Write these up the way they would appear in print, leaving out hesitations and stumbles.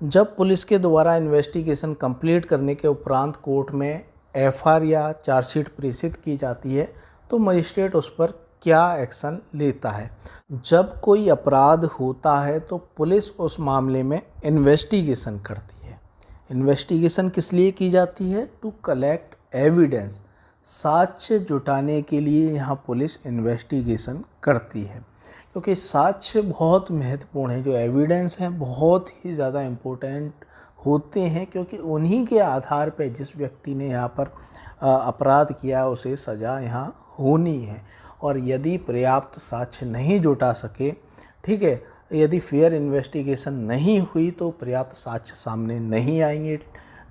जब पुलिस के द्वारा इन्वेस्टिगेशन कंप्लीट करने के उपरांत कोर्ट में एफआईआर या चार्जशीट प्रेषित की जाती है तो मजिस्ट्रेट उस पर क्या एक्शन लेता है। जब कोई अपराध होता है तो पुलिस उस मामले में इन्वेस्टिगेशन करती है। इन्वेस्टिगेशन किस लिए की जाती है? टू कलेक्ट एविडेंस, साक्ष्य जुटाने के लिए यहाँ पुलिस इन्वेस्टिगेशन करती है, क्योंकि साक्ष्य बहुत महत्वपूर्ण है। जो एविडेंस हैं बहुत ही ज़्यादा इम्पोर्टेंट होते हैं, क्योंकि उन्हीं के आधार पर जिस व्यक्ति ने यहाँ पर अपराध किया उसे सज़ा यहाँ होनी है। और यदि पर्याप्त साक्ष्य नहीं जुटा सके, ठीक है, यदि फेयर इन्वेस्टिगेशन नहीं हुई तो पर्याप्त साक्ष्य सामने नहीं आएंगे,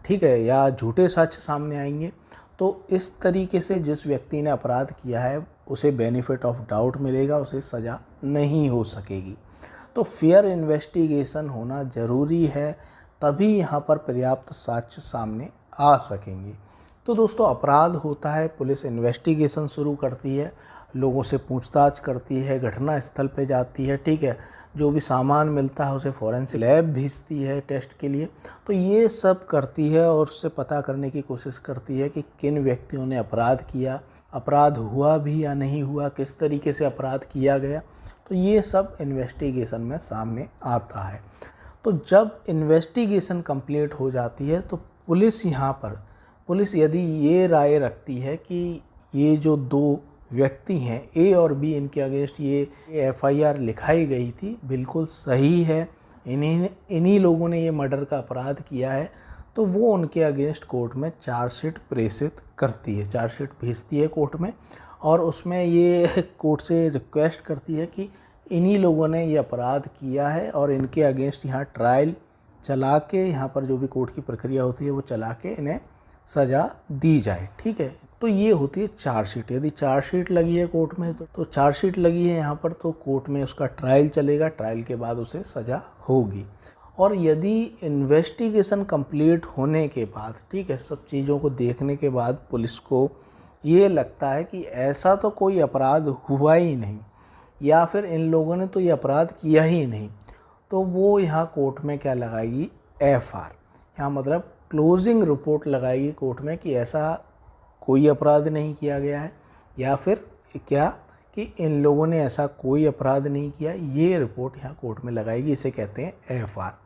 ठीक है, या झूठे साक्ष्य सामने आएंगे, तो इस तरीके से जिस व्यक्ति ने अपराध किया है उसे बेनिफिट ऑफ डाउट मिलेगा, उसे सज़ा नहीं हो सकेगी। तो फेयर इन्वेस्टिगेशन होना ज़रूरी है, तभी यहाँ पर पर्याप्त साक्ष्य सामने आ सकेंगे। तो दोस्तों, अपराध होता है, पुलिस इन्वेस्टिगेशन शुरू करती है, लोगों से पूछताछ करती है, घटना स्थल पे जाती है, ठीक है, जो भी सामान मिलता है उसे फॉरेंसिक लैब भेजती है टेस्ट के लिए। तो ये सब करती है और उससे पता करने की कोशिश करती है कि किन व्यक्तियों ने अपराध किया, अपराध हुआ भी या नहीं हुआ, किस तरीके से अपराध किया गया। तो ये सब इन्वेस्टिगेशन में सामने आता है। तो जब इन्वेस्टिगेशन कंप्लीट हो जाती है तो पुलिस यदि ये राय रखती है कि ये जो दो व्यक्ति हैं ए और बी, इनके अगेंस्ट ये एफआईआर लिखाई गई थी बिल्कुल सही है, इन्हीं लोगों ने ये मर्डर का अपराध किया है, तो वो उनके अगेंस्ट कोर्ट में चार्जशीट प्रेषित करती है, चार्जशीट भेजती है कोर्ट में। और उसमें ये कोर्ट से रिक्वेस्ट करती है कि इन्हीं लोगों ने ये अपराध किया है और इनके अगेंस्ट यहाँ ट्रायल चला के, यहाँ पर जो भी कोर्ट की प्रक्रिया होती है वो चला के इन्हें सज़ा दी जाए, ठीक है। तो ये होती है चार्जशीट। यदि चार्जशीट लगी है कोर्ट में तो चार्जशीट लगी है यहाँ पर, तो कोर्ट में उसका ट्रायल चलेगा, ट्रायल के बाद उसे सज़ा होगी। और यदि इन्वेस्टिगेशन कंप्लीट होने के बाद, ठीक है, सब चीज़ों को देखने के बाद पुलिस को ये लगता है कि ऐसा तो कोई अपराध हुआ ही नहीं, या फिर इन लोगों ने तो ये अपराध किया ही नहीं, तो वो यहाँ कोर्ट में क्या लगाएगी? एफआईआर, यहाँ मतलब क्लोजिंग रिपोर्ट लगाएगी कोर्ट में कि ऐसा कोई अपराध नहीं किया गया है, या फिर क्या कि इन लोगों ने ऐसा कोई अपराध नहीं किया। ये रिपोर्ट यहाँ कोर्ट में लगाएगी, इसे कहते हैं एफआईआर।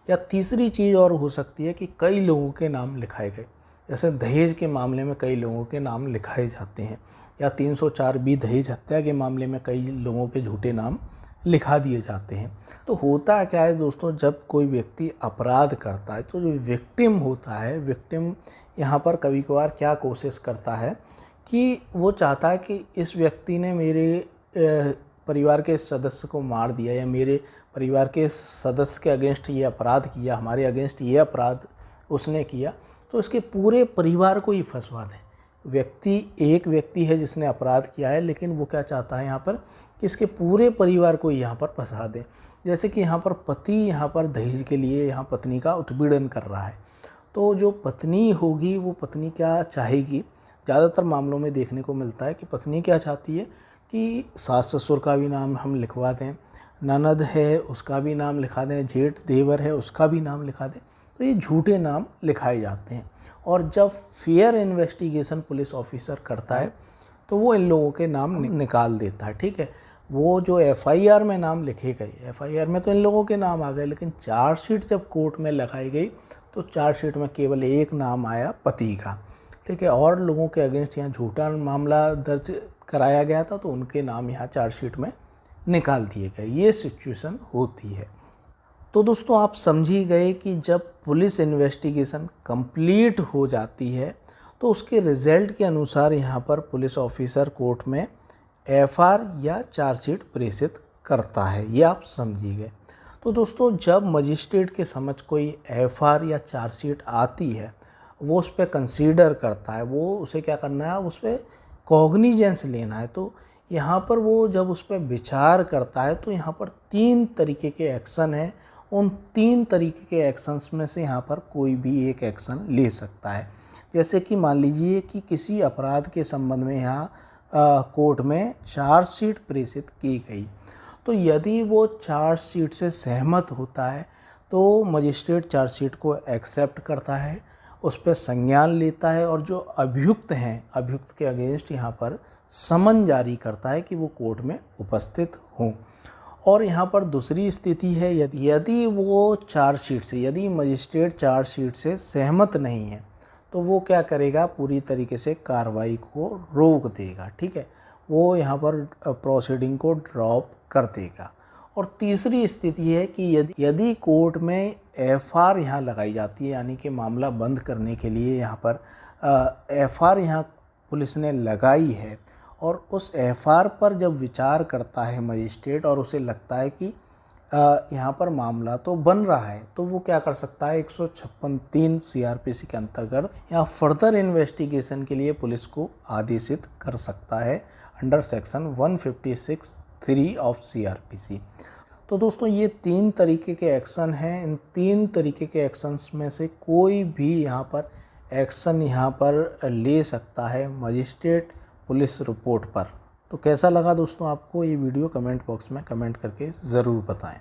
या तीसरी चीज़ और हो सकती है कि कई लोगों के नाम लिखाए गए, जैसे दहेज के मामले में कई लोगों के नाम लिखाए जाते हैं, या 304B दहेज हत्या के मामले में कई लोगों के झूठे नाम लिखा दिए जाते हैं। तो होता क्या है दोस्तों, जब कोई व्यक्ति अपराध करता है तो जो विक्टिम होता है, विक्टिम यहाँ पर कभी कभार क्या कोशिश करता है कि वो चाहता है कि इस व्यक्ति ने मेरे परिवार के सदस्य को मार दिया, या मेरे परिवार के सदस्य के अगेंस्ट ये अपराध किया, हमारे अगेंस्ट ये अपराध उसने किया, तो इसके पूरे परिवार को ही फंसवा दें। एक व्यक्ति है जिसने अपराध किया है, लेकिन वो क्या चाहता है यहाँ पर कि इसके पूरे परिवार को यहाँ पर फंसा दें। जैसे कि यहाँ पर पति यहाँ पर दहेज के लिए यहाँ पत्नी का उत्पीड़न कर रहा है, तो जो पत्नी होगी वो पत्नी क्या चाहेगी, ज़्यादातर मामलों में देखने को मिलता है कि पत्नी क्या चाहती है कि सास ससुर का भी नाम हम लिखवा दें, ननद है उसका भी नाम लिखा दें, जेठ देवर है उसका भी नाम लिखा दें। तो ये झूठे नाम लिखाए जाते हैं। और जब फेयर इन्वेस्टिगेशन पुलिस ऑफिसर करता है तो वो इन लोगों के नाम निकाल देता है, ठीक है। वो जो एफआईआर में नाम लिखे गए, एफआईआर में तो इन लोगों के नाम आ गए, लेकिन चार्जशीट जब कोर्ट में लगाई गई तो चार्जशीट में केवल एक नाम आया, पति का, ठीक है। और लोगों के अगेंस्ट यहाँ झूठा मामला दर्ज कराया गया था, तो उनके नाम यहाँ चार्जशीट में निकाल दिए गए। ये सिचुएशन होती है। तो दोस्तों, आप समझ ही गए कि जब पुलिस इन्वेस्टिगेशन कंप्लीट हो जाती है तो उसके रिजल्ट के अनुसार यहाँ पर पुलिस ऑफिसर कोर्ट में एफआईआर या चार्जशीट प्रेषित करता है। ये आप समझिए गए। तो दोस्तों, जब मजिस्ट्रेट के समझ कोई एफआईआर या चार्जशीट आती है, वो उस पर कंसीडर करता है, वो उसे क्या करना है, उस पर कॉग्निजेंस लेना है। तो यहाँ पर वो जब उस पर विचार करता है तो यहाँ पर 3 तरीके के एक्शन हैं। उन 3 तरीके के एक्शंस में से यहाँ पर कोई भी एक एक्शन ले सकता है। जैसे कि मान लीजिए कि किसी अपराध के संबंध में यहाँ कोर्ट में चार्जशीट प्रेषित की गई, तो यदि वो चार्जशीट से सहमत होता है तो मजिस्ट्रेट चार्जशीट को एक्सेप्ट करता है, उस पर संज्ञान लेता है और जो अभियुक्त हैं, अभियुक्त के अगेंस्ट यहाँ पर समन जारी करता है कि वो कोर्ट में उपस्थित हों। और यहाँ पर दूसरी स्थिति है, यदि वो चार्जशीट से, यदि मजिस्ट्रेट चार्जशीट से सहमत नहीं है तो वो क्या करेगा, पूरी तरीके से कार्रवाई को रोक देगा। ठीक है, वो यहाँ पर प्रोसीडिंग को ड्रॉप कर देगा। और तीसरी स्थिति है कि यदि कोर्ट में एफआर यहाँ लगाई जाती है, यानी कि मामला बंद करने के लिए यहाँ पर एफआर यहाँ पुलिस ने लगाई है और उस एफआर पर जब विचार करता है मजिस्ट्रेट और उसे लगता है कि यहाँ पर मामला तो बन रहा है, तो वो क्या कर सकता है, 156(3) सीआरपीसी के अंतर्गत यहाँ फर्दर इन्वेस्टिगेशन के लिए पुलिस को आदेशित कर सकता है अंडर सेक्शन 156(3) ऑफ सीआरपीसी। तो दोस्तों ये 3 तरीके के एक्शन हैं। इन 3 तरीके के एक्शंस में से कोई भी यहाँ पर एक्शन यहाँ पर ले सकता है मजिस्ट्रेट पुलिस रिपोर्ट पर। तो कैसा लगा दोस्तों आपको ये वीडियो, कमेंट बॉक्स में कमेंट करके ज़रूर बताएं।